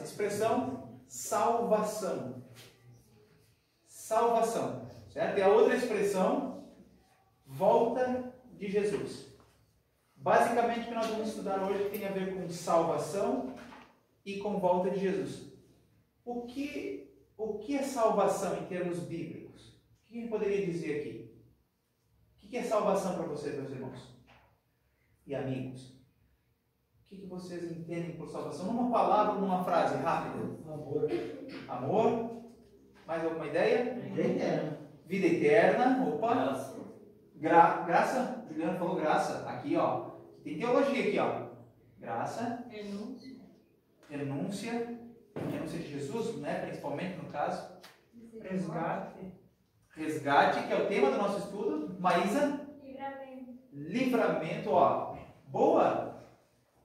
Expressão salvação. Salvação, certo? E a outra expressão, volta de Jesus. Basicamente, o que nós vamos estudar hoje tem a ver com salvação e com volta de Jesus. O que é salvação em termos bíblicos? O que a gente poderia dizer aqui? O que é salvação para vocês, meus irmãos e amigos? O que vocês entendem por salvação? Numa palavra, numa frase rápida. Amor. Amor. Mais alguma ideia? Vida eterna. Vida eterna. Opa. Graça. Graça. Juliano falou graça. Aqui, ó. Tem teologia aqui, ó. Graça. Renúncia. Renúncia. Renúncia de Jesus, né? Principalmente no caso. Resgate. Resgate, que é o tema do nosso estudo. Maísa. Livramento. Livramento, ó. Boa.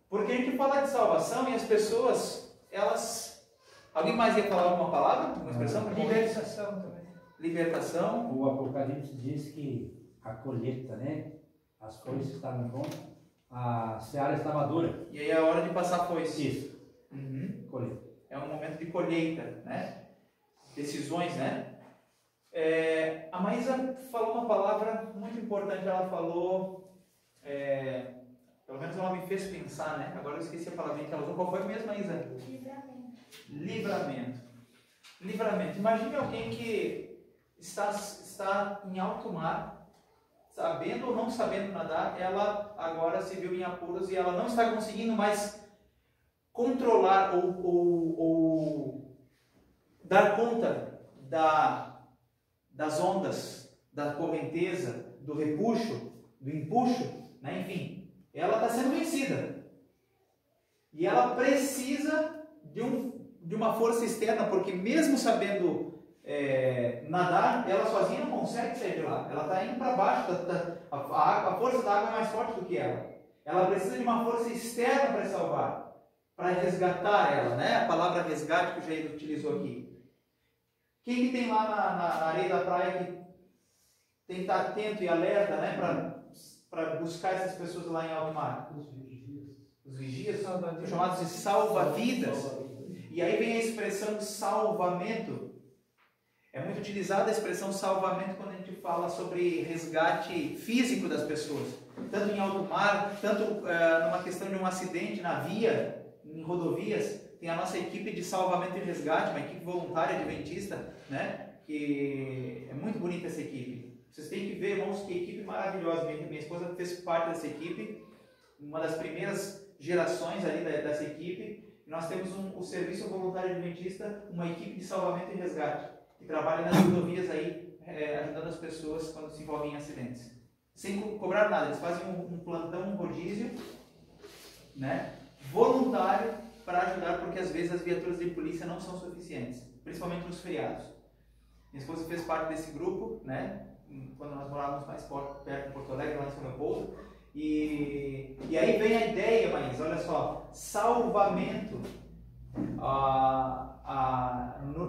Porque a gente fala de salvação e as pessoas, elas... Alguém mais ia falar alguma palavra? Uma expressão? Libertação também. Libertação. O Apocalipse diz que a colheita, né? As coisas estavam prontas, a seara está madura. E aí é a hora de passar a foice. Isso. Uhum. Colheita. É um momento de colheita, né? Decisões, né? A Maísa falou uma palavra muito importante. Ela falou... pelo menos ela me fez pensar, né? Agora eu esqueci a palavra que ela usou. Qual foi mesmo, Maísa? Livramento. Livramento. Livramento. Imagine alguém que está em alto mar, sabendo ou não sabendo nadar, ela agora se viu em apuros e ela não está conseguindo mais controlar ou dar conta das ondas, da correnteza, do repuxo, do empuxo, né? Enfim. Ela está sendo vencida. E ela precisa de uma força externa, porque mesmo sabendo nadar, ela sozinha não consegue sair de lá. Ela está indo para baixo, a força da água é mais forte do que ela. Ela precisa de uma força externa para salvar, para resgatar ela, né? A palavra resgate que o Jair utilizou aqui. Quem que tem lá na areia da praia que tem que estar atento e alerta, né? Para buscar essas pessoas lá em alto mar? Os vigias são chamados de salva-vidas. E aí vem a expressão salvamento. É muito utilizada a expressão salvamento quando a gente fala sobre resgate físico das pessoas. Tanto em alto mar, tanto numa questão de um acidente na via, em rodovias. Tem a nossa equipe de salvamento e resgate, uma equipe voluntária adventista, né? Que é muito bonita essa equipe. Vocês têm que ver, irmãos, que equipe maravilhosa. Minha esposa fez parte dessa equipe, uma das primeiras gerações ali dessa equipe. Nós temos o Serviço Voluntário Adventista, uma equipe de salvamento e resgate, que trabalha nas rodovias aí, ajudando as pessoas quando se envolvem em acidentes. Sem cobrar nada, eles fazem um plantão, um rodízio, né, voluntário para ajudar, porque às vezes as viaturas de polícia não são suficientes, principalmente nos feriados. Minha esposa fez parte desse grupo, né? Quando nós morávamos mais perto de Porto Alegre, lá em São Leopoldo. E aí vem a ideia, mas olha só, salvamento.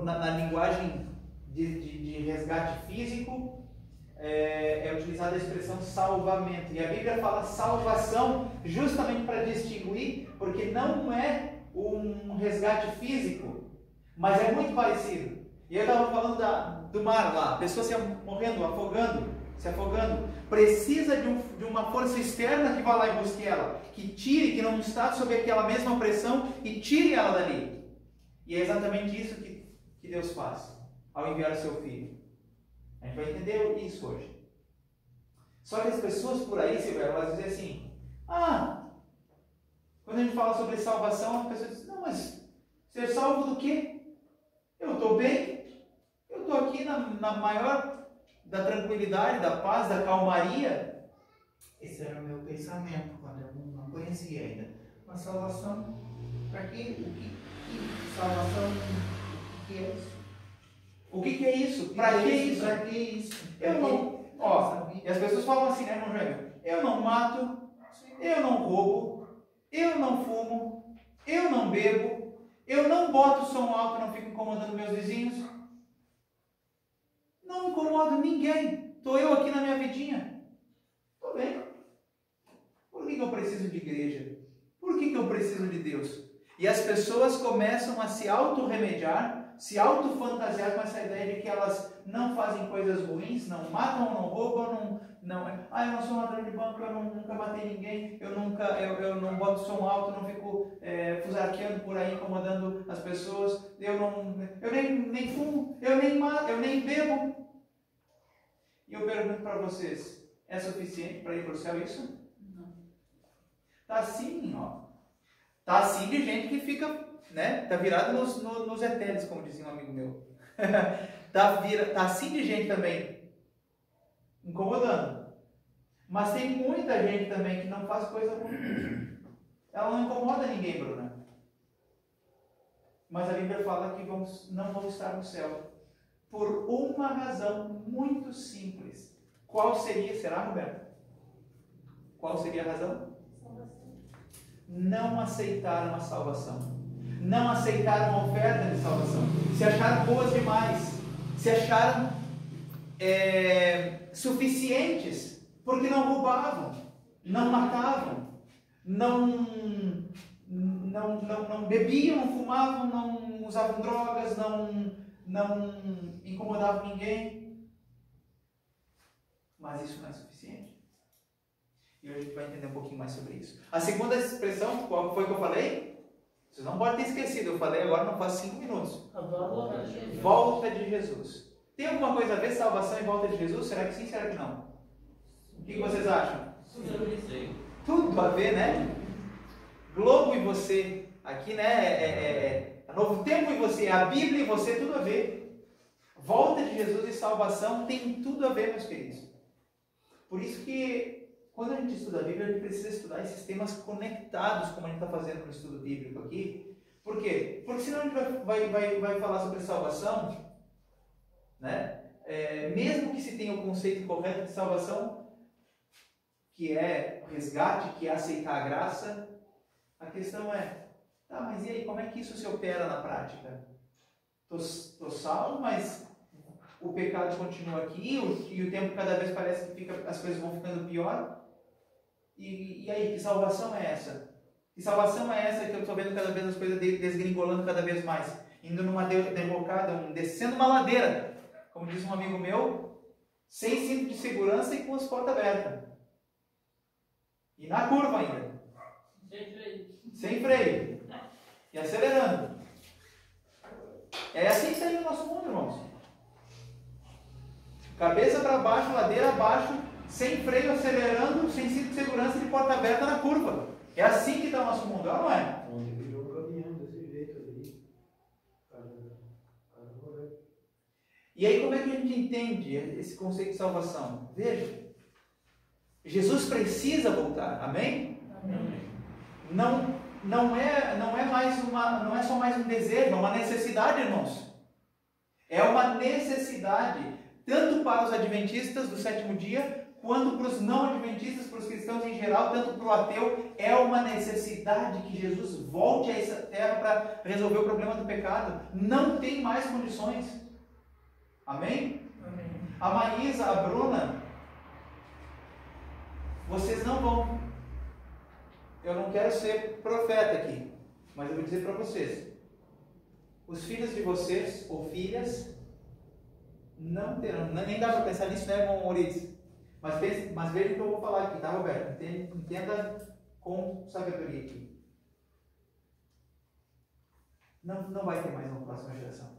Na linguagem de resgate físico, é utilizada a expressão salvamento. E a Bíblia fala salvação justamente para distinguir, porque não é um resgate físico, mas é muito parecido. E eu estava falando do mar lá, pessoas morrendo, se afogando. Precisa de uma força externa que vá lá e busque ela, que tire, que não está sob aquela mesma pressão e tire ela dali. E é exatamente isso que Deus faz ao enviar o seu Filho. A gente vai entender isso hoje. Só que as pessoas por aí, Silvério, elas dizem assim: quando a gente fala sobre salvação, as pessoas dizem: não, mas ser salvo do quê? Eu estou bem, eu estou aqui na maior da tranquilidade, da paz, da calmaria. Esse era o meu pensamento quando eu não conhecia ainda. Uma salvação, para quê? Salvação, o que é isso? O que é isso? Para que isso? Para que isso? Eu não... e as pessoas falam assim, né, irmão Jaime? Eu não mato, eu não roubo, eu não fumo, eu não bebo, eu não boto som alto, não fico incomodando meus vizinhos. Não incomodo ninguém. Estou eu aqui na minha vidinha. Estou bem. Por que eu preciso de igreja? Por que eu preciso de Deus? E as pessoas começam a se auto-remediar, se auto-fantasiar com essa ideia de que elas não fazem coisas ruins, não matam, não roubam, eu não sou ladrão de banco, eu nunca matei ninguém, eu não boto som alto, não fico fusarqueando por aí, incomodando as pessoas, eu nem fumo, eu nem mato, eu nem bebo. E eu pergunto para vocês, é suficiente para ir para o céu isso? Não. Tá assim, ó. Tá assim de gente que fica, né? Tá virado nos etéreos, como dizia um amigo meu. Tá assim de gente também, incomodando. Mas tem muita gente também que não faz coisa ruim. Ela não incomoda ninguém, Bruna. Mas a Bíblia fala que não vamos estar no céu. Por uma razão muito simples. Qual seria, será, Roberto? Qual seria a razão? Não aceitaram a salvação. Não aceitaram a oferta de salvação. Se acharam boas demais. Se acharam suficientes. Porque não roubavam, não matavam, não bebiam, não fumavam, não usavam drogas, não incomodavam ninguém. Mas isso não é suficiente. E hoje a gente vai entender um pouquinho mais sobre isso. A segunda expressão, qual foi que eu falei? Vocês não podem ter esquecido, eu falei agora não faz 5 minutos. Volta de Jesus. Tem alguma coisa a ver salvação e volta de Jesus? Será que sim, será que não? O que vocês acham? Tudo a ver, né? Globo e você, aqui, né? Novo Tempo e você, a Bíblia e você, tudo a ver. Volta de Jesus e salvação tem tudo a ver, meus queridos. Por isso que, quando a gente estuda a Bíblia, a gente precisa estudar esses temas conectados, como a gente está fazendo no estudo bíblico aqui. Por quê? Porque senão a gente vai falar sobre salvação, né? Mesmo que se tenha o conceito correto de salvação, que é resgate, que é aceitar a graça, a questão é, tá, mas e aí, como é que isso se opera na prática? Tô salvo, mas o pecado continua aqui, e o tempo cada vez parece que as coisas vão ficando pior. E aí, que salvação é essa? Que salvação é essa que eu estou vendo cada vez as coisas desgringolando cada vez mais? Indo numa derrocada, descendo uma ladeira, como diz um amigo meu, sem cinto de segurança e com as portas abertas. E na curva ainda. Sem freio. E acelerando. É assim que está indo o nosso mundo, irmãos. Cabeça para baixo, ladeira abaixo, sem freio, acelerando, sem cinto de segurança e de porta aberta na curva. É assim que está o nosso mundo, não é? Onde virou caminhão desse jeito ali. E aí, como é que a gente entende esse conceito de salvação? Veja. Jesus precisa voltar, amém? Amém. Não é só mais um desejo, é uma necessidade, irmãos. É uma necessidade, tanto para os adventistas do sétimo dia, quanto para os não adventistas, para os cristãos em geral, tanto para o ateu. É uma necessidade que Jesus volte a essa terra para resolver o problema do pecado. Não tem mais condições. Amém? Amém. A Maísa, a Bruna, vocês não vão. Eu não quero ser profeta aqui, mas eu vou dizer para vocês: os filhos de vocês, ou filhas, não terão, nem dá para pensar nisso, né, irmão Maurício? Mas veja o que eu vou falar aqui, tá, Roberto? Entenda com sabedoria aqui. Não vai ter mais uma próxima geração.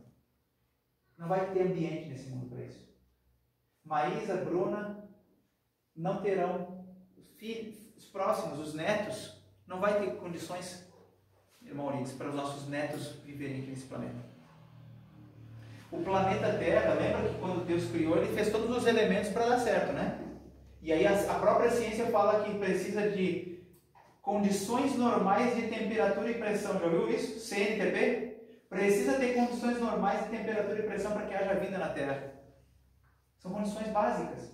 Não vai ter ambiente nesse mundo para isso. Maísa, Bruna, não terão. Os próximos, os netos, não vai ter condições, irmão Maurício, para os nossos netos viverem aqui nesse planeta. O planeta Terra, lembra que quando Deus criou, Ele fez todos os elementos para dar certo, né? E aí a própria ciência fala que precisa de condições normais de temperatura e pressão. Já ouviu isso? CNTP? Precisa ter condições normais de temperatura e pressão para que haja vida na Terra. São condições básicas.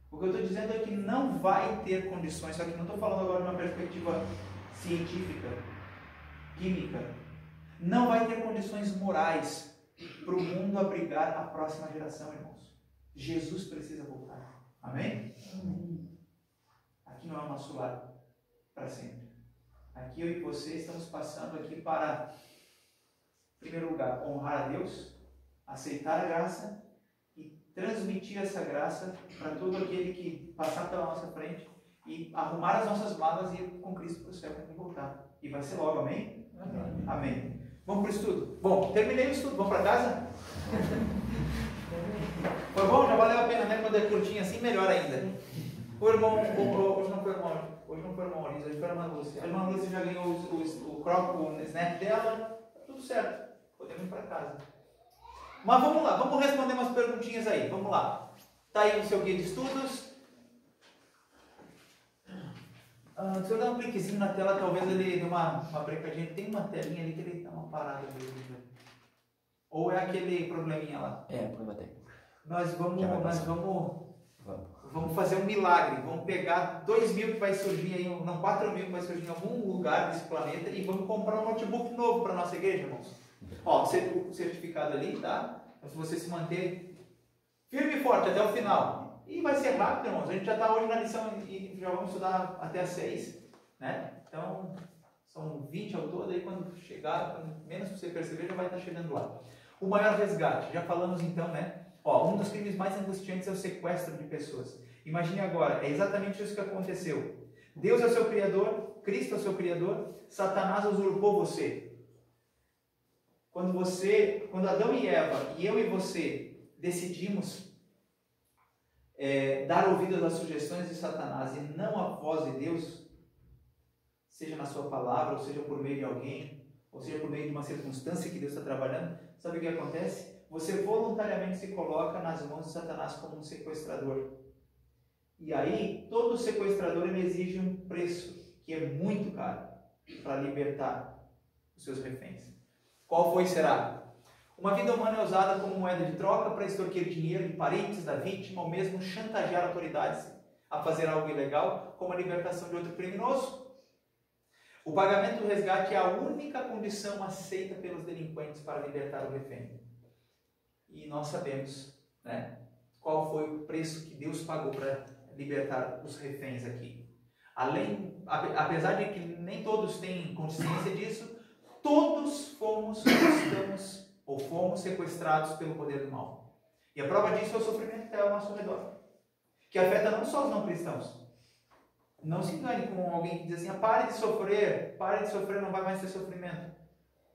O que eu estou dizendo é que não vai ter condições, só que não estou falando agora de uma perspectiva científica, química. Não vai ter condições morais para o mundo abrigar a próxima geração, irmãos. Jesus precisa voltar. Amém? Aqui não é o nosso lar para sempre. Aqui eu e você estamos passando aqui para, em primeiro lugar, honrar a Deus, aceitar a graça e transmitir essa graça para todo aquele que passar pela nossa frente e arrumar as nossas malas e ir com Cristo para o céu quando voltar. E vai ser logo, amém? Amém. Amém. Vamos para o estudo? Bom, terminei o estudo, vamos para casa? Foi bom? Já valeu a pena, né? Quando é curtinho assim, melhor ainda. O irmão, hoje não foi o irmão Oriz, hoje foi a irmã Lúcia. A irmã Lúcia já ganhou o snap dela, tudo certo. Podemos ir para casa. Mas vamos lá, vamos responder umas perguntinhas aí, vamos lá. Está aí o seu guia de estudos. Se eu dar um cliquezinho na tela, talvez ele dê uma brecadinha. Tem uma telinha ali que ele dá uma parada mesmo. Ou é aquele probleminha lá? É, problema técnico. Nós vamos fazer um milagre. Vamos pegar 2.000 que vai surgir aí, não 4.000 que vai surgir em algum lugar desse planeta e vamos comprar um notebook novo para a nossa igreja, irmãos. Ó, o certificado ali, tá? Então, se você se manter firme e forte até o final. E vai ser rápido, irmãos. A gente já está hoje na lição e já vamos estudar até às 6, né? Então, são 20 ao todo, aí quando chegar, menos você perceber, já vai estar chegando lá. O maior resgate, já falamos então, né? Ó, um dos crimes mais angustiantes é o sequestro de pessoas. Imagine agora, é exatamente isso que aconteceu. Deus é o seu Criador, Cristo é o seu Criador, Satanás usurpou você. Quando Adão e Eva, e eu e você, decidimos dar ouvidos às sugestões de Satanás e não à voz de Deus, seja na sua palavra, ou seja por meio de alguém, ou seja por meio de uma circunstância que Deus está trabalhando, sabe o que acontece? Você voluntariamente se coloca nas mãos de Satanás como um sequestrador. E aí, todo sequestrador ele exige um preço, que é muito caro, para libertar os seus reféns. Qual será? Uma vida humana é usada como moeda de troca para extorquir dinheiro de parentes da vítima ou mesmo chantagear autoridades a fazer algo ilegal, como a libertação de outro criminoso. O pagamento do resgate é a única condição aceita pelos delinquentes para libertar o refém. E nós sabemos, né, qual foi o preço que Deus pagou para libertar os reféns aqui. Apesar de que nem todos têm consciência disso, todos fomos sequestrados pelo poder do mal. E a prova disso é o sofrimento que está ao nosso redor, que afeta não só os não cristãos. Não se engane com alguém que diz assim, pare de sofrer, não vai mais ter sofrimento.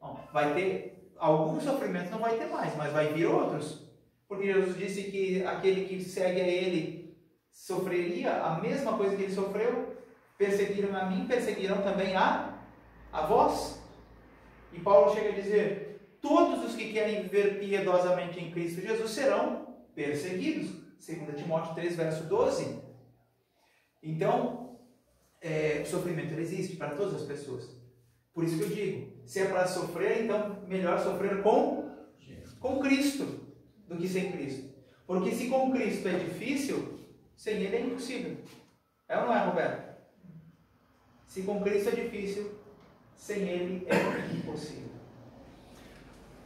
Não, vai ter alguns sofrimentos, não vai ter mais, mas vai vir outros. Porque Jesus disse que aquele que segue a Ele sofreria a mesma coisa que Ele sofreu. Perseguiram a mim, perseguirão também a vós. E Paulo chega a dizer, todos os que querem viver piedosamente em Cristo Jesus serão perseguidos. 2 Timóteo 3, verso 12. Então, o sofrimento existe para todas as pessoas. Por isso que eu digo, se é para sofrer, então melhor sofrer com Cristo do que sem Cristo. Porque se com Cristo é difícil, sem Ele é impossível. É ou não é, Roberto? Se com Cristo é difícil, sem Ele é impossível.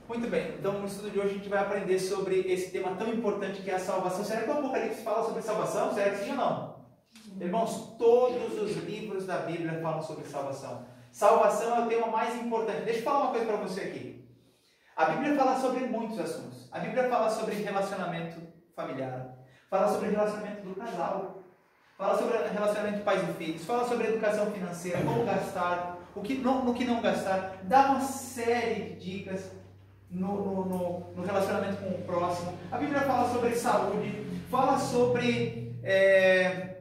Muito bem, então no estudo de hoje a gente vai aprender sobre esse tema tão importante que é a salvação. Será que o Apocalipse fala sobre salvação? Será que sim ou não? Irmãos, todos os livros da Bíblia falam sobre salvação. Salvação é o tema mais importante. Deixa eu falar uma coisa para você aqui. A Bíblia fala sobre muitos assuntos. A Bíblia fala sobre relacionamento familiar, fala sobre relacionamento do casal, fala sobre relacionamento de pais e filhos, fala sobre educação financeira, como gastar, no que não gastar, dá uma série de dicas no relacionamento com o próximo. A Bíblia fala sobre saúde, fala sobre...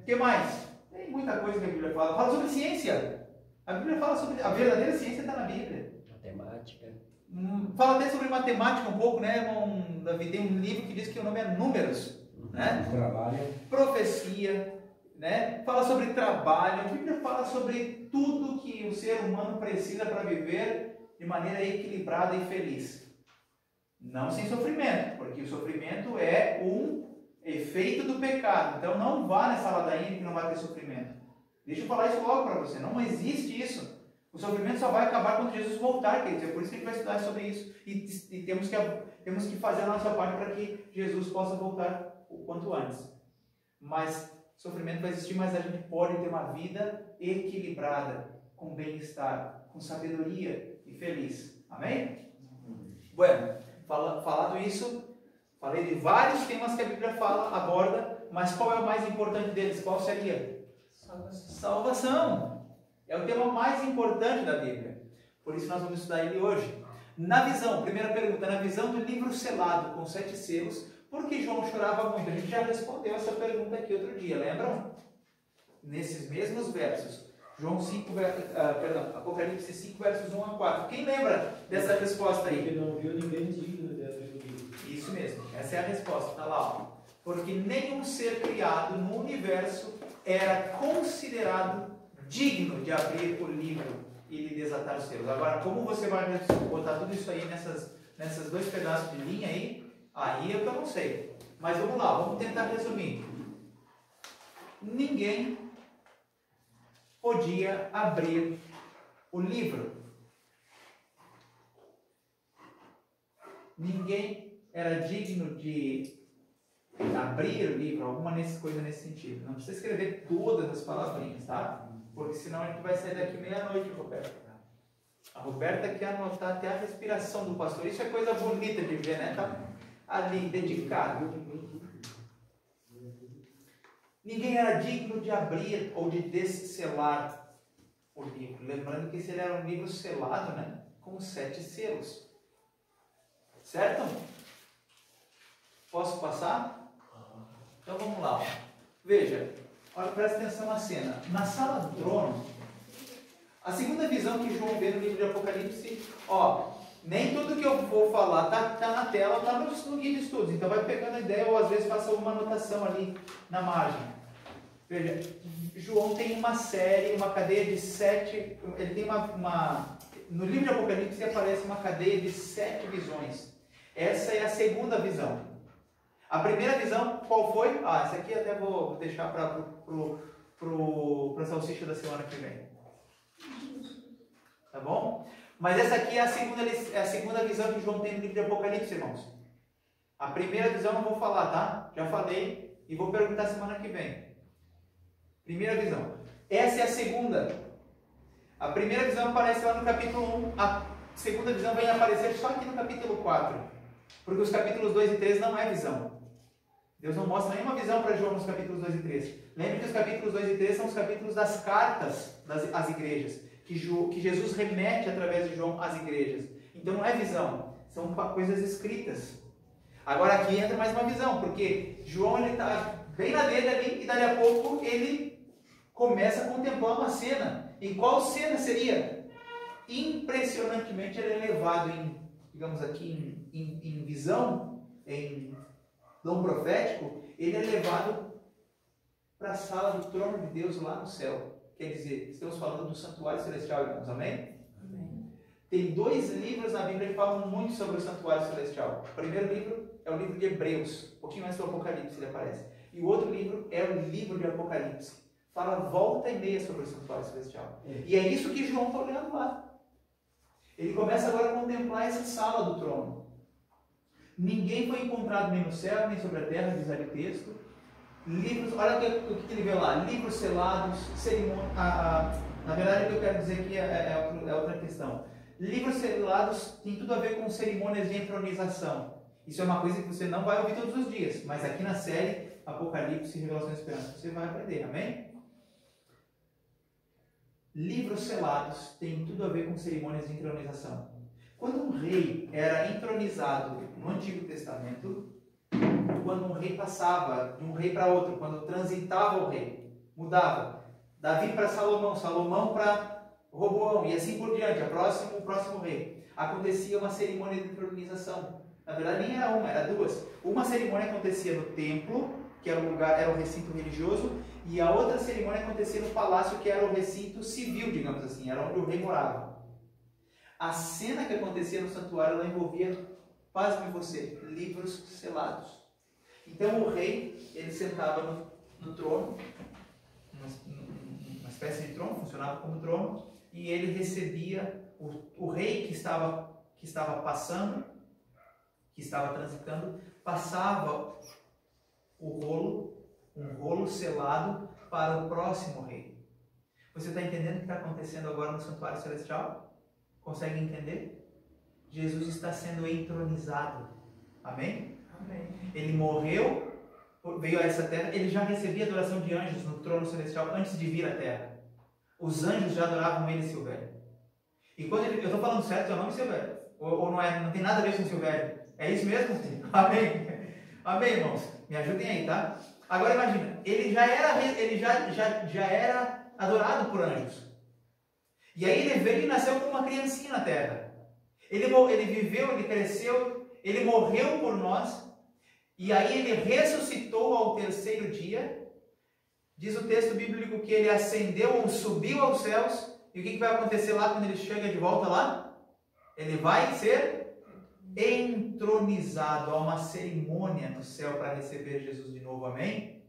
que mais? Tem muita coisa que a Bíblia fala. Fala sobre ciência. A Bíblia fala sobre... A verdadeira ciência está na Bíblia. Matemática. Fala até sobre matemática um pouco, né, irmão Davi? Tem um livro que diz que o nome é Números. Né? Trabalho. Profecia. Né? Fala sobre trabalho. A Bíblia fala sobre tudo que o ser humano precisa para viver de maneira equilibrada e feliz. Não sem sofrimento, porque o sofrimento é um efeito do pecado. Então não vá nessa ladainha que não vai ter sofrimento. Deixa eu falar isso logo para você. Não existe isso. O sofrimento só vai acabar quando Jesus voltar, queridos. É por isso que a gente vai estudar sobre isso. E temos que fazer a nossa parte para que Jesus possa voltar o quanto antes. Mas sofrimento vai existir, mas a gente pode ter uma vida equilibrada. com bem-estar, com sabedoria e feliz. Amém? Bueno, falado isso, falei de vários temas que a Bíblia fala, aborda, mas qual é o mais importante deles? Qual seria? Salvação. É o tema mais importante da Bíblia. Por isso nós vamos estudar ele hoje. Na visão, primeira pergunta, na visão do livro selado com 7 selos, por que João chorava muito? A gente já respondeu essa pergunta aqui outro dia, lembram? Nesses mesmos versos. Apocalipse 5, versos 1 a 4. Quem lembra dessa resposta aí? Porque não viu ninguém digno dessa vida. Isso mesmo, essa é a resposta, está lá. Ó. Porque nenhum ser criado no universo era considerado digno de abrir o livro e de desatar os selos. Agora, como você vai botar tudo isso aí nessas 2 pedaços de linha aí é que eu não sei. Mas vamos lá, vamos tentar resumir. Ninguém podia abrir o livro. Ninguém era digno de abrir o livro, alguma coisa nesse sentido. Não precisa escrever todas as palavrinhas, tá? Porque senão a gente vai sair daqui meia-noite, Roberta. A Roberta quer anotar até a respiração do pastor. Isso é coisa bonita de ver, né? Tá ali, dedicado. Ninguém era digno de abrir ou de desselar o livro. Lembrando que esse era um livro selado, né? Com 7 selos. Certo? Posso passar? Então vamos lá. Veja, olha, presta atenção na cena. Na sala do trono, a segunda visão que João vê no livro de Apocalipse, nem tudo que eu vou falar tá na tela, tá no guia de estudos. Então vai pegando a ideia ou às vezes faça uma anotação ali na margem. Veja, João tem uma série, uma cadeia de 7, ele tem no livro de Apocalipse aparece uma cadeia de 7 visões. Essa é a segunda visão. A primeira visão, qual foi? Essa aqui até vou deixar para a salsicha da semana que vem. Tá bom? Mas essa aqui é a segunda visão que João tem no livro de Apocalipse, irmãos. A primeira visão eu não vou falar, tá? Já falei e vou perguntar semana que vem. Primeira visão. Essa é a segunda. A primeira visão aparece lá no capítulo 1. A segunda visão vem aparecer só aqui no capítulo 4. Porque os capítulos 2 e 3 não é visão. Deus não mostra nenhuma visão para João nos capítulos 2 e 3. Lembre que os capítulos 2 e 3 são os capítulos das cartas às igrejas. Que Jesus remete através de João às igrejas. Então não é visão. São coisas escritas. Agora aqui entra mais uma visão. Porque João está bem na dele ali e dali a pouco ele começa a contemplar uma cena. E qual cena seria? Impressionantemente ele é levado digamos aqui, em visão, em dom profético, ele é levado para a sala do trono de Deus lá no céu. Quer dizer, estamos falando do santuário celestial, irmãos, amém? Amém. Tem 2 livros na Bíblia que falam muito sobre o santuário celestial. O primeiro livro é o livro de Hebreus, um pouquinho mais do Apocalipse ele aparece. E o outro livro é o livro de Apocalipse. Fala volta e meia sobre o santuário celestial. E é isso que João está olhando lá. Ele começa agora a contemplar essa sala do trono. Ninguém foi encontrado nem no céu, nem sobre a terra, diz ali o texto. Livros, olha o que ele vê lá, livros selados, cerimônias. Na verdade, o que eu quero dizer aqui é outra questão. Livros selados tem tudo a ver com cerimônias de entronização. Isso é uma coisa que você não vai ouvir todos os dias, mas aqui na série Apocalipse e Revelação e Esperança você vai aprender, amém? Livros selados têm tudo a ver com cerimônias de entronização. Quando um rei era entronizado no Antigo Testamento, quando um rei passava de um rei para outro, quando transitava o rei, mudava. Davi para Salomão, Salomão para Roboão, e assim por diante, o próximo rei. Acontecia uma cerimônia de entronização. Na verdade, nem era uma, era 2. Uma cerimônia acontecia no templo, que era o recinto religioso, e a outra cerimônia acontecia no palácio, que era o recinto civil, digamos assim, era onde o rei morava. A cena que acontecia no santuário, ela envolvia, pasme você, livros selados. Então o rei, ele sentava no trono, uma espécie de trono, funcionava como trono, e ele recebia o rei que estava passando, que estava transitando, passava um rolo selado para o próximo rei. Você está entendendo o que está acontecendo agora no santuário celestial? Consegue entender? Jesus está sendo entronizado. Amém? Amém. Ele morreu, veio a essa terra, ele já recebia adoração de anjos no trono celestial antes de vir à terra. Os anjos já adoravam ele, Silvério. E quando ele, eu estou falando certo, é o nome Silvério? Ou não é? Não tem nada a ver com Silvério? É isso mesmo? Amém? Amém, irmãos? Me ajudem aí, tá? Agora imagina, ele já era adorado por anjos. E aí ele veio e nasceu como uma criancinha na terra. Ele viveu, ele cresceu, ele morreu por nós. E aí ele ressuscitou ao terceiro dia. Diz o texto bíblico que ele ascendeu ou subiu aos céus. E o que vai acontecer lá quando ele chega de volta lá? Ele vai ser entronizado. Há uma cerimônia no céu para receber Jesus de novo, amém?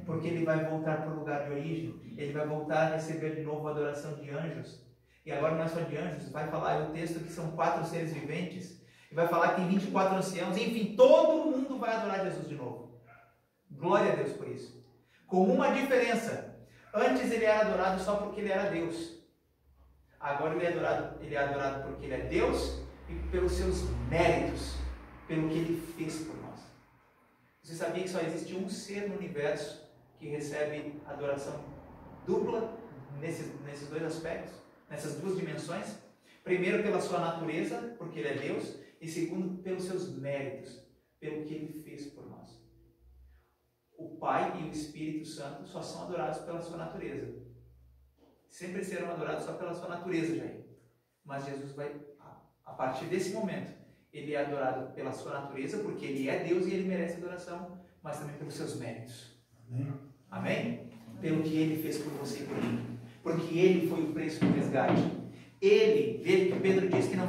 Porque ele vai voltar para o lugar de origem. Ele vai voltar a receber de novo a adoração de anjos. E agora não é só de anjos, vai falar o texto que são 4 seres viventes. E vai falar que tem 24 anciãos. Enfim, todo mundo vai adorar Jesus de novo. Glória a Deus por isso. Com uma diferença. Antes ele era adorado só porque ele era Deus. Agora ele é adorado porque ele é Deus e pelos seus méritos, pelo que ele fez por nós. Você sabia que só existe um ser no universo que recebe adoração dupla nesses dois aspectos, nessas duas dimensões? Primeiro pela sua natureza, porque ele é Deus, e segundo pelos seus méritos, pelo que ele fez por nós. O Pai e o Espírito Santo só são adorados pela sua natureza. Sempre serão adorados só pela sua natureza, Jair. Mas Jesus vai, a partir desse momento, ele é adorado pela sua natureza, porque ele é Deus e ele merece adoração, mas também pelos seus méritos. Amém? Amém? Pelo que ele fez por você e por mim. Porque ele foi o preço do resgate. Ele, veja que Pedro diz que não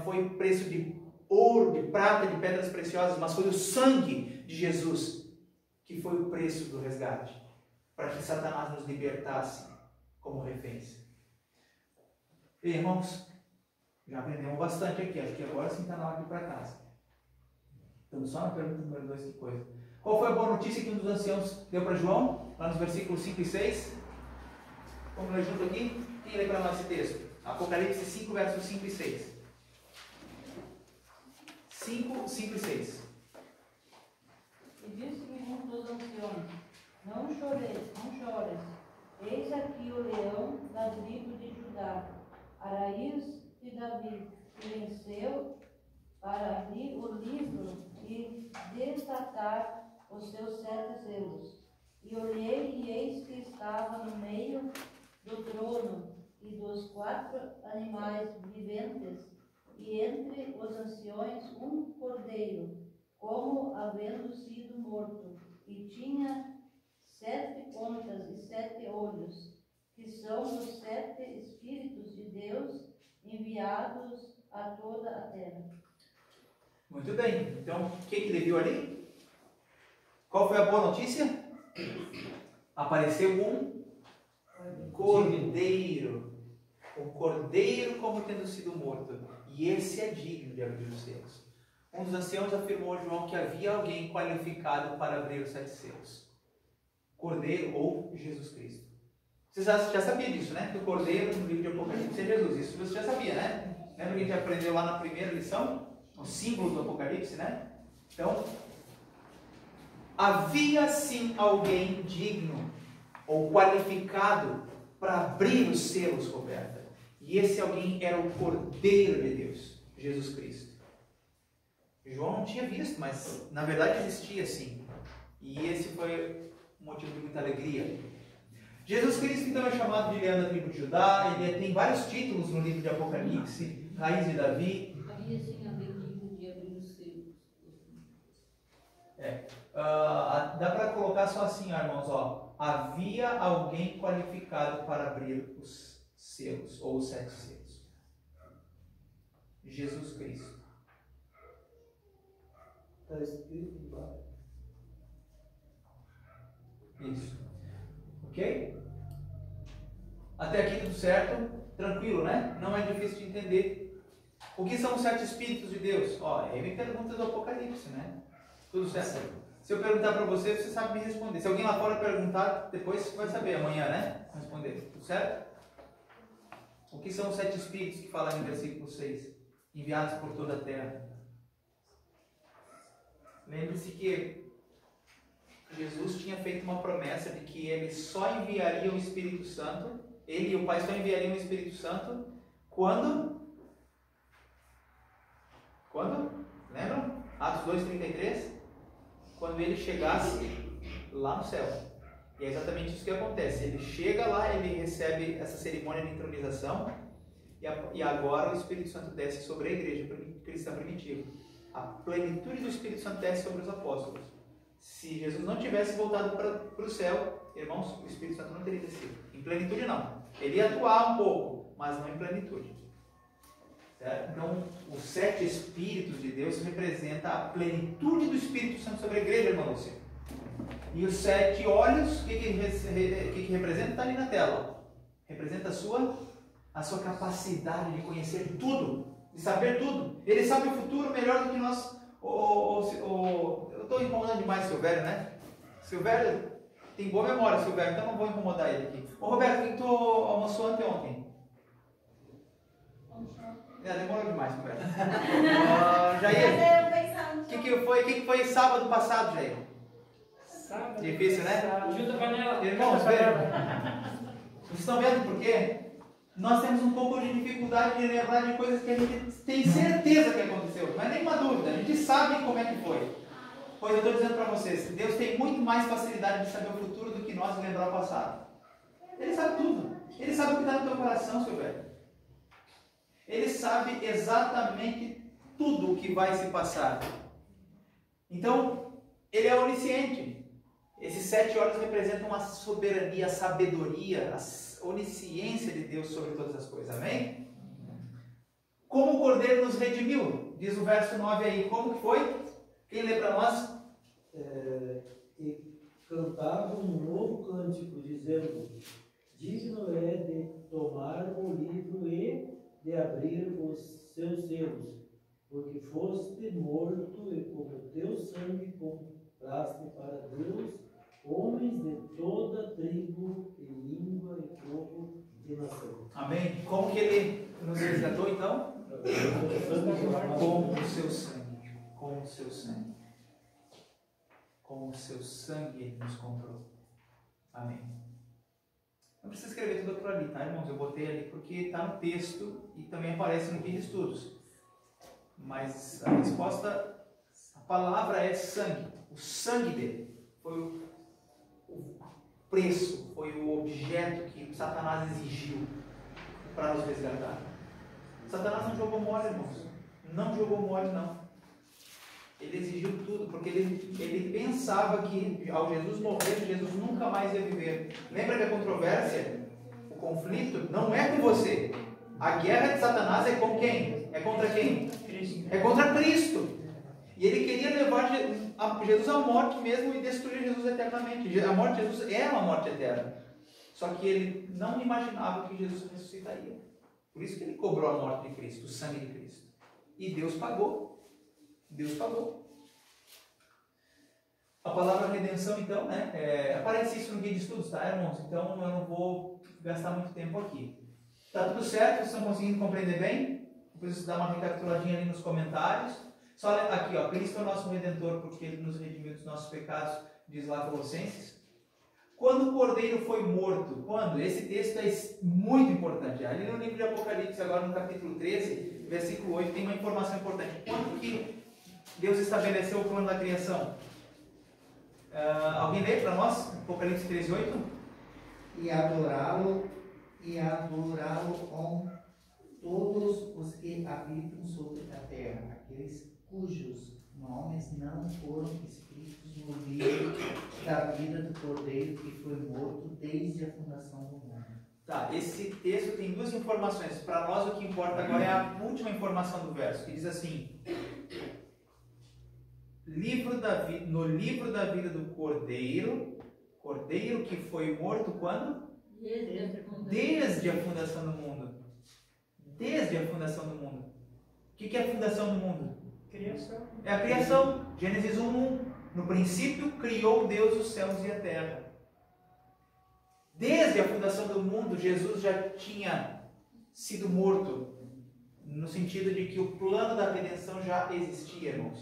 foi preço de ouro, de prata, de pedras preciosas, mas foi o sangue de Jesus que foi o preço do resgate. Para que Satanás nos libertasse como reféns. E, irmãos, já aprendemos bastante aqui. Acho que agora sim está na hora de ir para casa. Estamos só na pergunta número 2, que coisa. Qual foi a boa notícia que um dos anciãos deu para João? Lá nos versículos 5 e 6. Vamos ler junto aqui? Quem lê para nós esse texto? Apocalipse 5, versos 5 e 6. 5 e 6. E disse-me um dos anciões: Não chores, eis aqui o leão da tribo de Judá, a raiz de Davi, que venceu para abrir o livro e desatar os seus 7 selos. E olhei, e eis que estava no meio do trono e dos 4 animais viventes, e entre os anciões um cordeiro, como havendo sido morto, e tinha 7 pontas e 7 olhos, que são os 7 Espíritos de Deus enviados a toda a terra. Muito bem. Então, o que ele viu ali? Qual foi a boa notícia? Apareceu um cordeiro. Um cordeiro como tendo sido morto. E esse é digno de abrir os selos. Um dos anciãos afirmou a João que havia alguém qualificado para abrir os 7 selos. Cordeiro ou Jesus Cristo. Você já sabia disso, né? Que o cordeiro no livro de Apocalipse é Jesus. Isso você já sabia, né? Lembra que a gente aprendeu lá na primeira lição? O símbolo do Apocalipse, né? Então, havia sim alguém digno ou qualificado para abrir os selos, Roberta. E esse alguém era o Cordeiro de Deus, Jesus Cristo. João não tinha visto, mas na verdade existia sim. E esse foi motivo de muita alegria. Jesus Cristo então é chamado de leão da tribo de Judá. Ele tem vários títulos no livro de Apocalipse. Raiz de Davi. Havia sim alguém digno de abrir os selos. Dá para colocar só assim, irmãos, ó. Havia alguém qualificado para abrir os selos, ou os 7 selos. Jesus Cristo. Está escrito embaixo. Isso. Ok? Até aqui tudo certo? Tranquilo, né? Não é difícil de entender. O que são os 7 Espíritos de Deus? Ó, aí vem pergunta do Apocalipse, né? Tudo certo? Se eu perguntar para você, você sabe me responder. Se alguém lá fora perguntar, depois você vai saber, amanhã, né? Responder. Tudo certo? O que são os 7 espíritos que falam em versículo 6? Enviados por toda a terra. Lembre-se que Jesus tinha feito uma promessa de que ele só enviaria o Espírito Santo, ele e o Pai só enviariam o Espírito Santo quando? Quando? Lembram? Atos 2:33? Quando ele chegasse lá no céu. E é exatamente isso que acontece. Ele chega lá, ele recebe essa cerimônia de entronização e agora o Espírito Santo desce sobre a igreja cristã primitiva. A plenitude do Espírito Santo desce sobre os apóstolos. Se Jesus não tivesse voltado para o céu, irmãos, o Espírito Santo não teria descido. Em plenitude não. Ele ia atuar um pouco, mas não em plenitude. Certo? Então, os 7 Espíritos de Deus representam a plenitude do Espírito Santo sobre a igreja, irmã Lúcia. E os 7 olhos, o que representa? Está ali na tela. Representa a sua capacidade de conhecer tudo, de saber tudo. Ele sabe o futuro melhor do que nós. Eu estou incomodando demais o seu velho, né? Seu velho tem boa memória, seu velho, então não vou incomodar ele aqui. Ô Roberto, o que tu almoçou anteontem? Demorou demais, Roberto. Jair, o que foi sábado passado, Jair? Sábado. Difícil, né? Ajuda a panela. Irmãos, vejam. Vocês estão vendo por quê? Nós temos um pouco de dificuldade de lembrar de coisas que a gente tem certeza que aconteceu. Não é nenhuma dúvida, a gente sabe como é que foi. Pois eu estou dizendo para vocês, Deus tem muito mais facilidade de saber o futuro do que nós de lembrar o passado. Ele sabe tudo. Ele sabe o que está no teu coração, seu velho. Ele sabe exatamente tudo o que vai se passar. Então, ele é onisciente. Esses 7 olhos representam a soberania, a sabedoria, a onisciência de Deus sobre todas as coisas. Amém? Como o Cordeiro nos redimiu? Diz o verso 9 aí. Como que foi? Quem lê para nós? E cantavam um novo cântico, dizendo: digno é de tomar o livro e de abrir os seus selos, porque foste morto e com teu sangue compraste para Deus homens de toda tribo e língua e povo e nação. Amém? Como que ele nos resgatou então? Com o seu sangue. Com o seu sangue. Com o seu sangue ele nos comprou. Amém. Não precisa escrever tudo por ali, tá, irmãos? Eu botei ali porque está no texto e também aparece no guia de estudos. Mas a resposta, a palavra é sangue. O sangue dele foi o preço, foi o objeto que Satanás exigiu para nos resgatar. Satanás não jogou mole, irmãos. Não jogou mole, não. Ele exigiu tudo, porque ele pensava que ao Jesus morrer, Jesus nunca mais ia viver. Lembra que a controvérsia, o conflito, não é com você. A guerra de Satanás é com quem? É contra quem? É contra Cristo. E ele queria levar Jesus à morte mesmo e destruir Jesus eternamente. A morte de Jesus é uma morte eterna. Só que ele não imaginava que Jesus ressuscitaria. Por isso que ele cobrou a morte de Cristo, o sangue de Cristo. E Deus pagou. Deus pagou. A palavra redenção, então, aparece isso no guia de estudos, tá, irmãos? Então eu não vou gastar muito tempo aqui. Tá tudo certo? Vocês estão conseguindo compreender bem? Depois você dá uma recapituladinha ali nos comentários. Só aqui, ó, Cristo é o nosso Redentor, porque Ele nos redimiu dos nossos pecados, diz lá Colossenses. Quando o Cordeiro foi morto? Quando? Esse texto é muito importante. Ali no livro de Apocalipse, agora no capítulo 13, versículo 8, tem uma informação importante. Quando que Deus estabeleceu o plano da criação? Alguém lê para nós? Apocalipse 13, 8? E adorá-lo com todos os que habitam sobre a terra, aqueles cujos nomes não foram escritos no livro da vida do Cordeiro que foi morto desde a fundação do mundo. Tá, esse texto tem 2 informações. Para nós o que importa agora é a última informação do verso, que diz assim: no livro da vida do Cordeiro que foi morto quando? Desde a fundação do mundo. Desde a fundação do mundo. O que é a fundação do mundo? Criação. É a criação. Gênesis 1:1. No princípio criou Deus os céus e a terra. Desde a fundação do mundo, Jesus já tinha sido morto, no sentido de que o plano da redenção já existia, irmãos.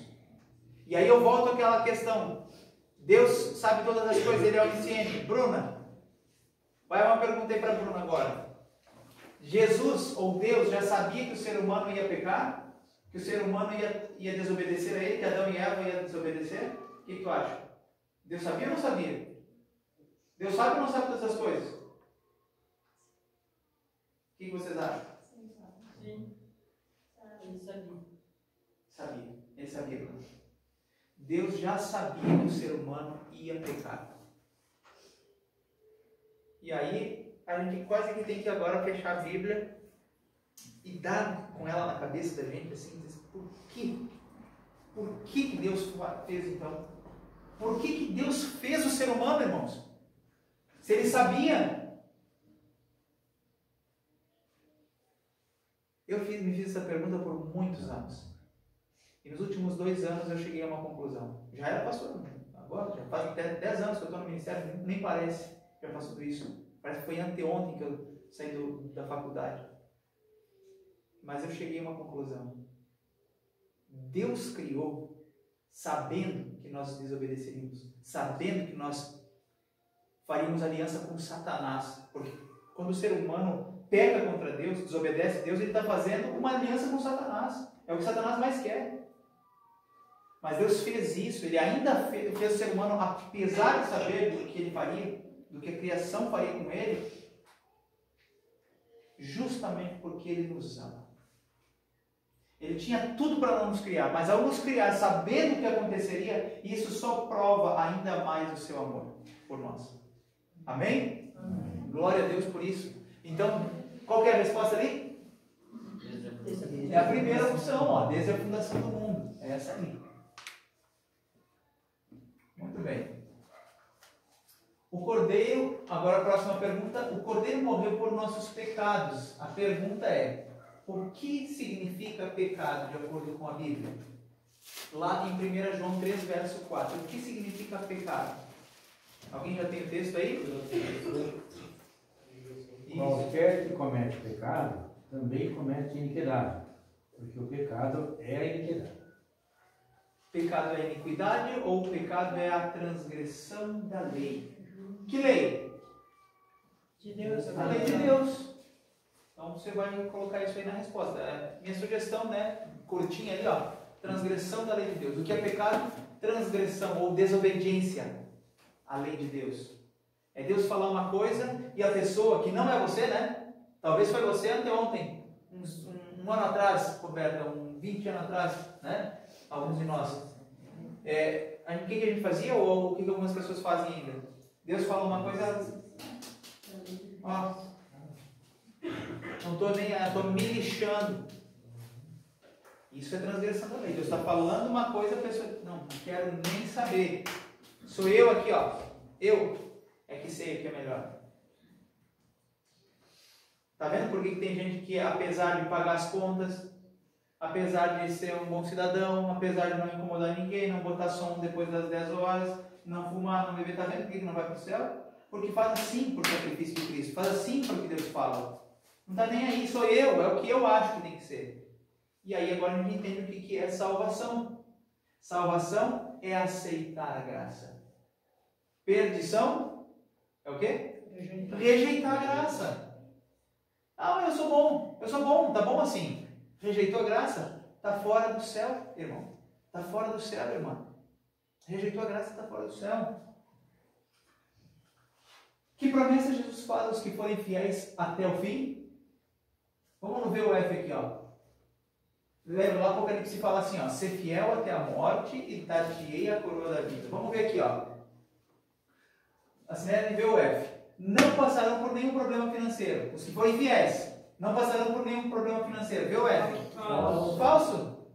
E aí eu volto àquela questão. Deus sabe todas as coisas, Ele é onisciente. Bruna, vai uma pergunta aí para a Bruna agora. Jesus, ou Deus, já sabia que o ser humano ia pecar? Que o ser humano ia desobedecer a Ele? Que Adão e Eva iam desobedecer? O que tu acha? Deus sabia ou não sabia? Deus sabe ou não sabe todas as coisas? O que vocês acham? Sim. Ele sabia. Sabia. Ele sabia. Deus já sabia que o ser humano ia pecar. E aí, a gente quase que tem que agora fechar a Bíblia e dar com ela na cabeça da gente, assim, dizer, por quê? Por que Deus fez então? Por que Deus fez o ser humano, irmãos? Se Ele sabia. Me fiz essa pergunta por muitos anos. E nos últimos 2 anos eu cheguei a uma conclusão. Já era pastor, agora, já faz até 10 anos que eu estou no ministério, nem parece que já passou tudo isso. Parece que foi anteontem que eu saí da faculdade. Mas eu cheguei a uma conclusão. Deus criou sabendo que nós desobedeceríamos, sabendo que nós faríamos aliança com Satanás. Porque quando o ser humano peca contra Deus, desobedece a Deus, ele está fazendo uma aliança com Satanás. É o que Satanás mais quer. Mas Deus fez isso, Ele ainda fez o ser humano, apesar de saber do que Ele faria, do que a criação faria com Ele, justamente porque Ele nos ama. Ele tinha tudo para não nos criar, mas ao nos criar, sabendo o que aconteceria, isso só prova ainda mais o seu amor por nós. Amém? Amém. Glória a Deus por isso. Então, qual que é a resposta ali? É a primeira opção, ó, desde a fundação do mundo. É essa aí. Muito bem. O Cordeiro, agora a próxima pergunta. O Cordeiro morreu por nossos pecados. A pergunta é, o que significa pecado de acordo com a Bíblia? Lá em 1 João 3, verso 4. O que significa pecado? Alguém já tem o texto aí? Qualquer que comete pecado, também comete iniquidade. Porque o pecado é a iniquidade. Pecado é a iniquidade ou o pecado é a transgressão da lei? Que lei? De Deus. A lei de Deus. Então você vai colocar isso aí na resposta. Minha sugestão, né? Curtinha ali, ó. Transgressão da lei de Deus. O que é pecado? Transgressão ou desobediência à lei de Deus. É Deus falar uma coisa e a pessoa, que não é você, né? Talvez foi você anteontem, um ano atrás, Roberta, 20 anos atrás, né? Alguns de nós. O que a gente fazia ou o que algumas pessoas fazem ainda? Deus fala uma coisa, ó, não estou me lixando. Isso é transgressão da lei. Deus está falando uma coisa, a pessoa, não quero nem saber. Sou eu aqui, ó. Eu é que sei o que é melhor. Tá vendo por que tem gente que, apesar de pagar as contas, apesar de ser um bom cidadão, apesar de não incomodar ninguém, não botar som depois das 10 horas, não fumar, não beber, tá vendo por que não vai para o céu? Porque faz assim por sacrifício de Cristo, faz assim porque Deus fala. Não está nem aí, sou eu, é o que eu acho que tem que ser. E aí agora a gente entende o que é salvação. Salvação é aceitar a graça. Perdição é o quê? Rejeitar a graça. Ah, eu sou bom, tá bom assim. Rejeitou a graça, está fora do céu, irmão. Está fora do céu, irmão. Rejeitou a graça, está fora do céu. Que promessa Jesus faz aos que forem fiéis até o fim? Vamos ver o F aqui, ó. Lembra lá, Apocalipse fala assim, ó. Ser fiel até a morte e dar-te-ei a coroa da vida. Vamos ver aqui, ó. Assim, vê o F. Não passarão por nenhum problema financeiro. Os que forem fiéis não passarão por nenhum problema financeiro. Vê o F. Falso. Falso?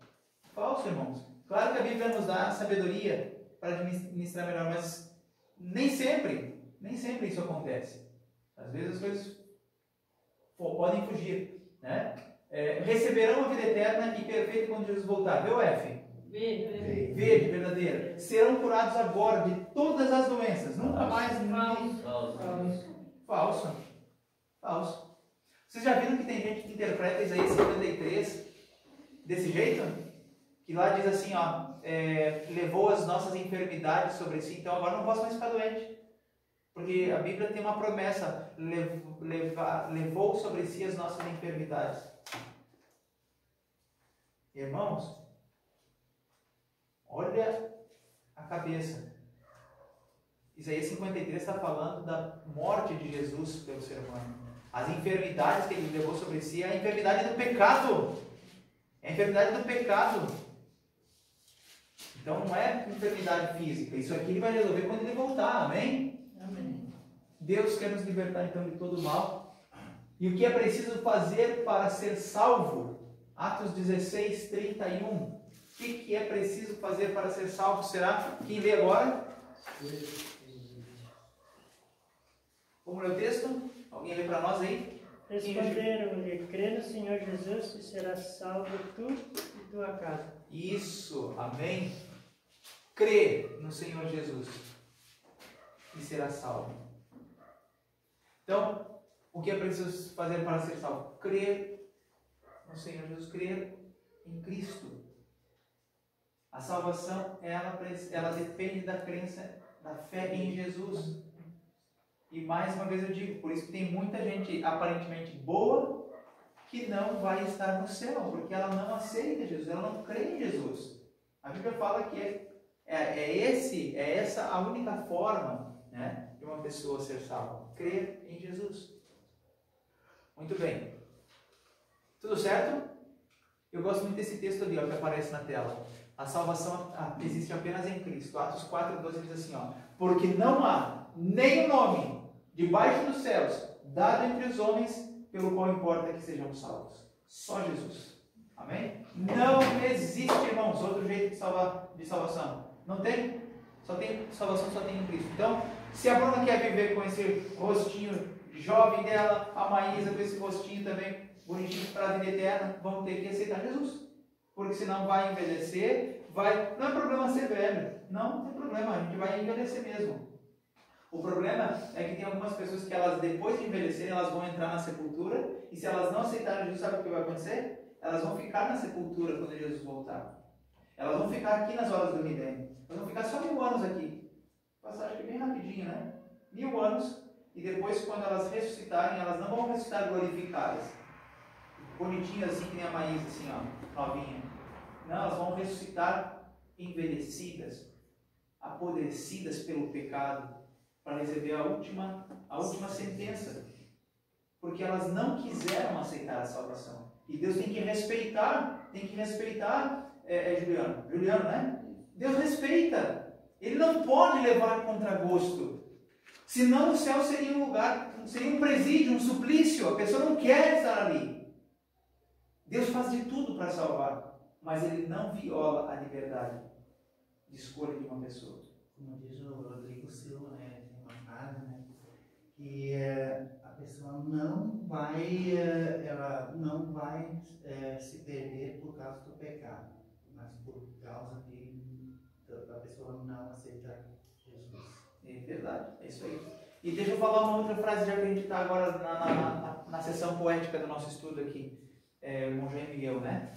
Falso, irmãos. Claro que a Bíblia nos dá sabedoria para administrar melhor, mas nem sempre isso acontece. Às vezes as coisas podem fugir, né? Receberão a vida eterna e perfeita quando Jesus voltar. Vê o F. Verde, verdadeira. Serão curados agora de todas as doenças. Nunca mais. Falso. Vocês já viram que tem gente que interpreta Isaías 53 desse jeito? Que lá diz assim, ó, levou as nossas enfermidades sobre si, então agora não posso mais ficar doente. Porque a Bíblia tem uma promessa, levou sobre si as nossas enfermidades. Irmãos, olha a cabeça. Isaías 53 está falando da morte de Jesus pelo ser humano. As enfermidades que ele levou sobre si é a enfermidade do pecado. É a enfermidade do pecado. Então não é enfermidade física. Isso aqui ele vai resolver quando ele voltar. Amém? Amém. Deus quer nos libertar então de todo o mal. E o que é preciso fazer para ser salvo? Atos 16, 31. O que é preciso fazer para ser salvo? Será? Quem lê agora? Vamos ler o texto? Alguém lê para nós aí? Responderam-lhe: crê no Senhor Jesus e serás salvo tu e tua casa. Isso, amém? Crê no Senhor Jesus e será salvo. Então, o que é preciso fazer para ser salvo? Crer no Senhor Jesus, crer em Cristo. A salvação, ela depende da crença, da fé em Jesus. E mais uma vez eu digo, por isso que tem muita gente aparentemente boa que não vai estar no céu, porque ela não aceita Jesus, ela não crê em Jesus. A Bíblia fala que é essa a única forma, né, de uma pessoa ser salva, crer em Jesus. Muito bem. Tudo certo? Eu gosto muito desse texto ali, ó, que aparece na tela. A salvação existe apenas em Cristo. Atos 4:12 diz assim, ó: porque não há nenhum nome debaixo dos céus dado entre os homens pelo qual importa que sejamos salvos. Só Jesus. Amém? Não existe, irmãos, outro jeito de salvação. Não tem? Salvação só tem em Cristo. Então, se a Bruna quer viver com esse rostinho jovem dela, a Maísa com esse rostinho também bonitinho para a vida eterna, vão ter que aceitar Jesus. Porque senão vai envelhecer, não é problema ser velho. Não tem problema, a gente vai envelhecer mesmo. O problema é que tem algumas pessoas que elas, depois de envelhecerem, elas vão entrar na sepultura, e se elas não aceitarem Jesus, sabe o que vai acontecer? Elas vão ficar na sepultura quando Jesus voltar. Elas vão ficar aqui nas horas do milênio. Elas vão ficar só 1000 anos aqui. Passagem que é bem rapidinho, né? 1000 anos, e depois quando elas ressuscitarem, elas não vão ressuscitar glorificadas. Bonitinhas assim, que nem a Maísa, assim, ó, novinha. Não, elas vão ressuscitar envelhecidas, apodrecidas pelo pecado, para receber a última sentença, porque elas não quiseram aceitar a salvação. E Deus tem que respeitar, Juliano, né? Deus respeita. Ele não pode levar contra gosto. Senão o céu seria um lugar, seria um presídio, um suplício. A pessoa não quer estar ali. Deus faz de tudo para salvar, mas Ele não viola a liberdade de escolha de uma pessoa. Como diz o Rodrigo Silva, né? Que a pessoa não vai se perder por causa do pecado, mas por causa da pessoa não aceitar Jesus. É verdade, é isso aí. E deixa eu falar uma outra frase, já que a gente está agora na sessão poética do nosso estudo aqui, o irmão Jaime e eu, né?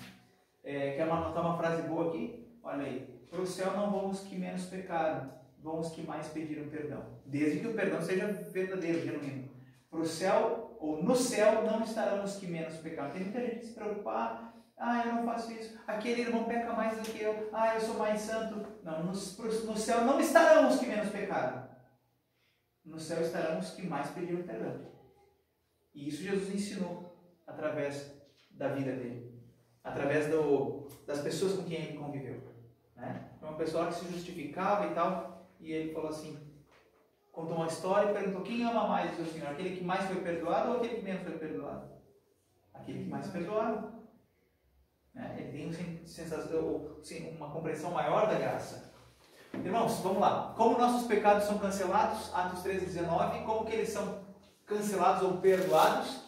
Quer anotar uma frase boa aqui? Olha aí. Para o céu não vamos que menos pecaram, vamos que mais pediram perdão, desde que o perdão seja verdadeiro, genuíno. Para o céu, ou no céu, não estarão os que menos pecaram. Tem muita gente que se preocupa, eu não faço isso, aquele irmão peca mais do que eu, eu sou mais santo. Não, no céu não estarão os que menos pecaram. No céu estarão os que mais pediram perdão. E isso Jesus ensinou através da vida dele, através das pessoas com quem ele conviveu. Né? Uma pessoa que se justificava e tal, e ele falou assim, contou uma história e perguntou: quem ama mais o seu Senhor? Aquele que mais foi perdoado ou aquele que menos foi perdoado? Aquele que mais perdoado. Né? Ele tem uma compreensão maior da graça. Irmãos, vamos lá. Como nossos pecados são cancelados? Atos 13:19. Como que eles são cancelados ou perdoados?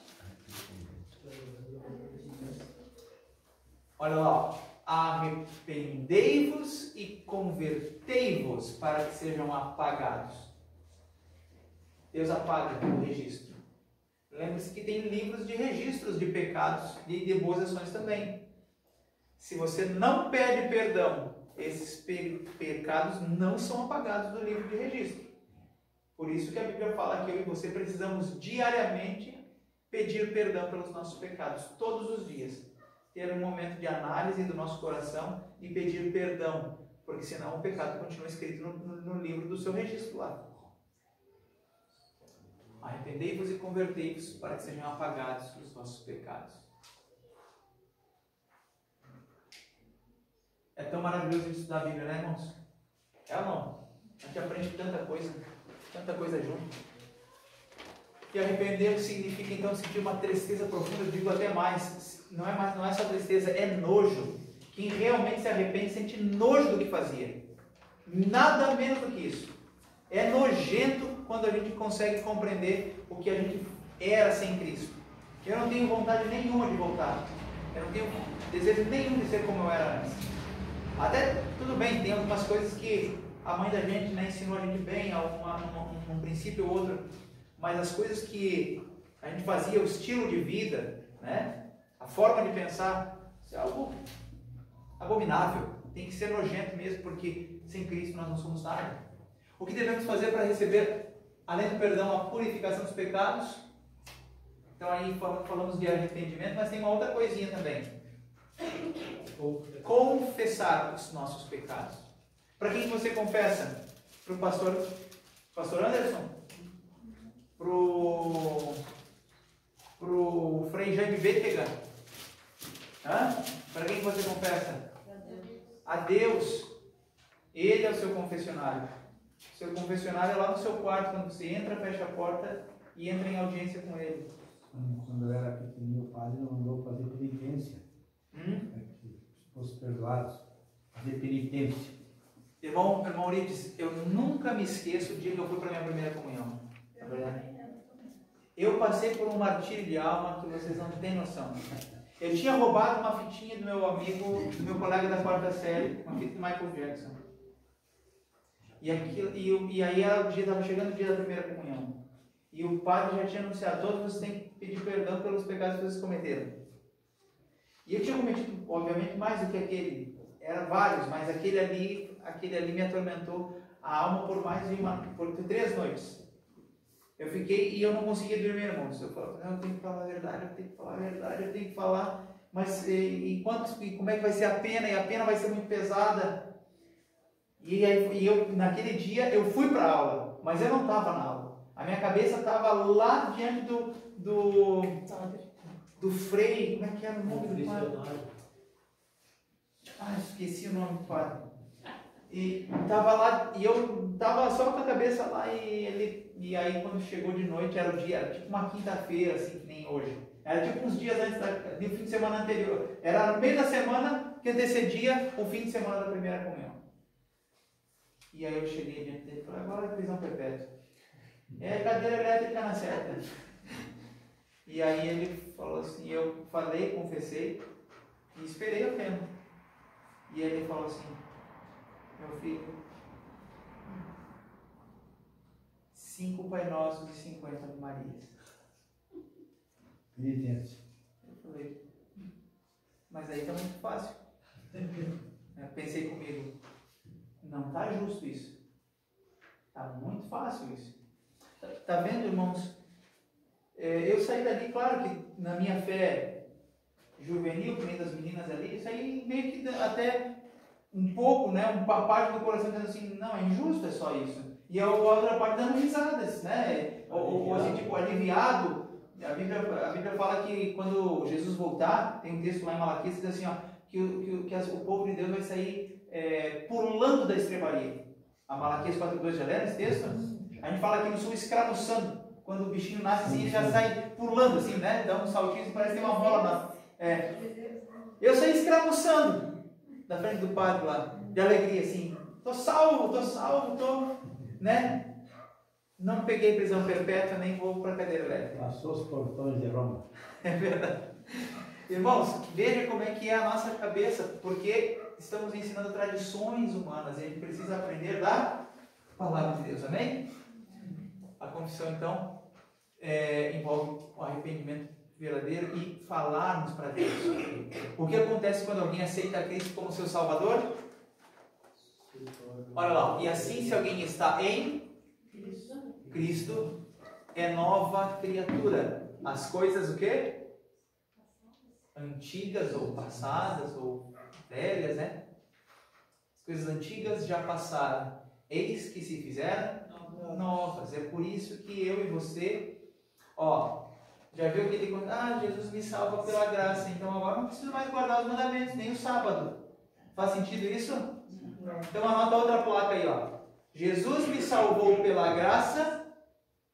Olha lá, ó. arrependei-vos e convertei-vos para que sejam apagados. Deus apaga o registro. Lembre-se que tem livros de registros de pecados e de boas ações também. Se você não pede perdão, esses pecados não são apagados do livro de registro. Por isso que a Bíblia fala que eu e você precisamos diariamente pedir perdão pelos nossos pecados, todos os dias. Ter um momento de análise do nosso coração e pedir perdão, porque senão o pecado continua escrito no livro do seu registro lá. Arrependei-vos e convertei-vos para que sejam apagados os vossos pecados. É tão maravilhoso estudar a Bíblia, né, irmãos? É ou não? A gente aprende tanta coisa junto. E arrepender significa então sentir uma tristeza profunda, eu digo até mais, não é só tristeza, é nojo. Quem realmente se arrepende sente nojo do que fazia. Nada menos do que isso. É nojento quando a gente consegue compreender o que a gente era sem Cristo. Eu não tenho vontade nenhuma de voltar. Eu não tenho desejo nenhum de ser como eu era antes. Até, tudo bem, tem algumas coisas que a mãe da gente, né, ensinou a gente bem, um princípio ou outro, mas as coisas que a gente fazia, o estilo de vida, né, a forma de pensar, isso é algo abominável. Tem que ser nojento mesmo, porque sem Cristo nós não somos nada. O que devemos fazer para receber, além do perdão, a purificação dos pecados? Então aí falamos de arrependimento, mas tem uma outra coisinha também. Confessar os nossos pecados. Para quem você confessa? Para o pastor Anderson? Pro Frei Jaime Bétega? Para quem você confessa? A Deus. Ele é o seu confessionário. O seu confessionário é lá no seu quarto, quando você entra, fecha a porta e entra em audiência com ele. Quando eu era pequenininho, o padre não mandou fazer penitência. Os perdoados, fazer penitência. Irmão Eurides, eu nunca me esqueço do dia que eu fui para a minha primeira comunhão. Na verdade, eu passei por um martírio de alma que vocês não têm noção. Eu tinha roubado uma fitinha do meu amigo, do meu colega da quarta série, uma fita do Michael Jackson. E aí estava chegando o dia da primeira comunhão. E o padre já tinha anunciado: todos vocês têm que pedir perdão pelos pecados que vocês cometeram. E eu tinha cometido, obviamente, mais do que aquele. Eram vários, mas aquele ali me atormentou a alma por 3 noites. Eu fiquei e eu não conseguia dormir, irmãos. Eu falava: não, eu tenho que falar a verdade, eu tenho que falar a verdade, eu tenho que falar. Mas como é que vai ser a pena? E a pena vai ser muito pesada. Naquele dia eu fui para a aula, mas eu não estava na aula. A minha cabeça estava lá diante do Frei, como é que era o nome do padre? Esqueci o nome do padre. E estava lá, e eu estava só com a cabeça lá, e aí quando chegou de noite, era o dia, era tipo uma quinta-feira, assim, que nem hoje. Era tipo uns dias antes do fim de semana anterior. Era no meio da semana que antecedia o fim de semana da primeira comunhão. E aí eu cheguei diante dele e falei: agora é prisão perpétua. Cadeira elétrica na certa. E aí ele falou assim, eu falei, confessei e esperei o tempo. E ele falou assim: meu filho, 5 Pai Nossos e 50 Marias. Penitência. Eu falei: mas aí está muito fácil. Eu pensei comigo: não está justo isso. Está muito fácil isso. Está vendo, irmãos? Eu saí dali, claro que na minha fé juvenil, que nem das meninas ali, saí meio que até um pouco, né, uma parte do coração dizendo assim: não, é injusto, é só isso. E a outra parte dando risadas, né? Ou assim, tipo, aliviado. A Bíblia fala que quando Jesus voltar, tem um texto lá em Malaquias que diz assim, ó, que o povo de Deus vai sair pulando da estrebaria. A Malaquias 4:2, já leram esse texto? A gente fala aqui no sul escramuçando. Quando o bichinho nasce assim, ele já sai pulando assim, né? Dá uns saltinhos e parece que tem uma bola Eu saí escramuçando da frente do padre lá, de alegria assim. Tô salvo, né? Não peguei prisão perpétua, nem vou para a cadeira elétrica. Passou os portões de Roma. É verdade. Irmãos, veja como é que é a nossa cabeça, porque estamos ensinando tradições humanas, e a gente precisa aprender da palavra de Deus, amém? A confissão, então, envolve o arrependimento verdadeiro e falarmos para Deus. O que acontece quando alguém aceita Cristo como seu Salvador? Olha lá, e assim, se alguém está em Cristo, é nova criatura. As coisas o quê? Antigas ou passadas ou velhas, né? As coisas antigas já passaram, eis que se fizeram novas. É por isso que eu e você, já viu aquele quando, Jesus me salva pela graça, então agora não preciso mais guardar os mandamentos, nem o sábado. Faz sentido isso? Não. Então anota outra placa aí, Jesus me salvou pela graça.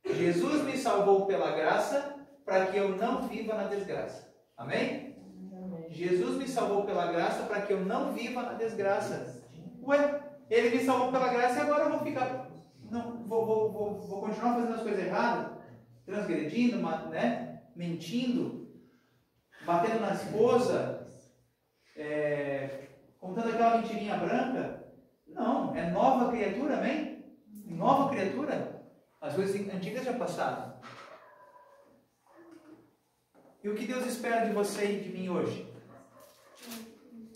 Jesus me salvou pela graça para que eu não viva na desgraça. Amém? Jesus me salvou pela graça para que eu não viva na desgraça. Ué, Ele me salvou pela graça e agora eu vou ficar... Não, vou continuar fazendo as coisas erradas? Transgredindo, né? Mentindo? Batendo na esposa? Contando aquela mentirinha branca? Não, é nova criatura, amém? Nova criatura. As coisas antigas já passaram. E o que Deus espera de você e de mim hoje?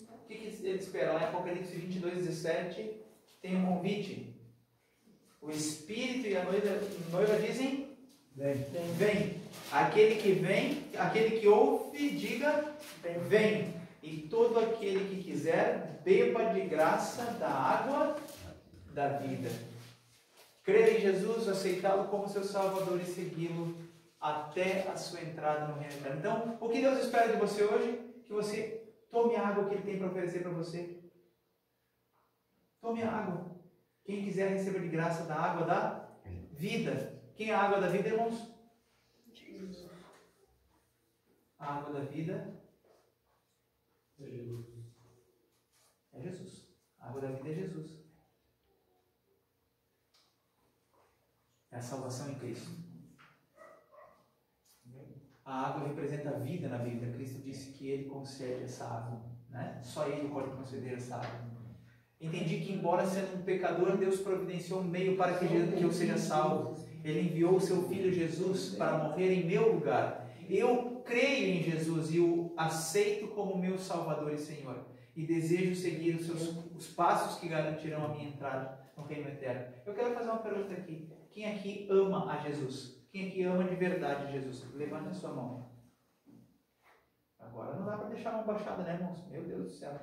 O que Ele espera? Lá em Apocalipse 22:17 tem um convite. O Espírito e a noiva dizem: vem. Aquele que ouve, diga: vem. E todo aquele que quiser, beba de graça da água da vida. Crer em Jesus, aceitá-lo como seu Salvador e segui-lo até a sua entrada no reino eterno. Então, o que Deus espera de você hoje? Que você tome a água que Ele tem para oferecer para você. Tome a água. Quem quiser receber de graça da água da vida. Quem é a água da vida, irmãos? Jesus. A água da vida é Jesus. É Jesus. A água da vida é Jesus. É a salvação em Cristo. A água representa a vida na Bíblia. Cristo disse que Ele concede essa água, né? Só Ele pode conceder essa água. Entendi que, embora sendo um pecador, Deus providenciou um meio para que eu seja salvo. Ele enviou o seu Filho Jesus para morrer em meu lugar. Eu creio em Jesus e o aceito como meu Salvador e Senhor. E desejo seguir os passos que garantirão a minha entrada no reino eterno. Eu quero fazer uma pergunta aqui. Quem aqui ama a Jesus? Quem aqui ama de verdade Jesus? Levante a sua mão. Agora não dá para deixar a mão baixada, né, irmãos? Meu Deus do céu.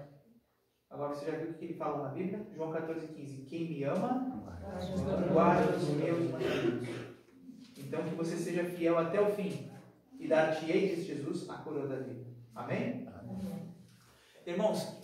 Agora você já viu o que ele fala na Bíblia? João 14,15. Quem me ama, guarda os meus mandamentos. Então que você seja fiel até o fim. E dar-te-ei, diz Jesus, a coroa da vida. Amém? Amém. Irmãos,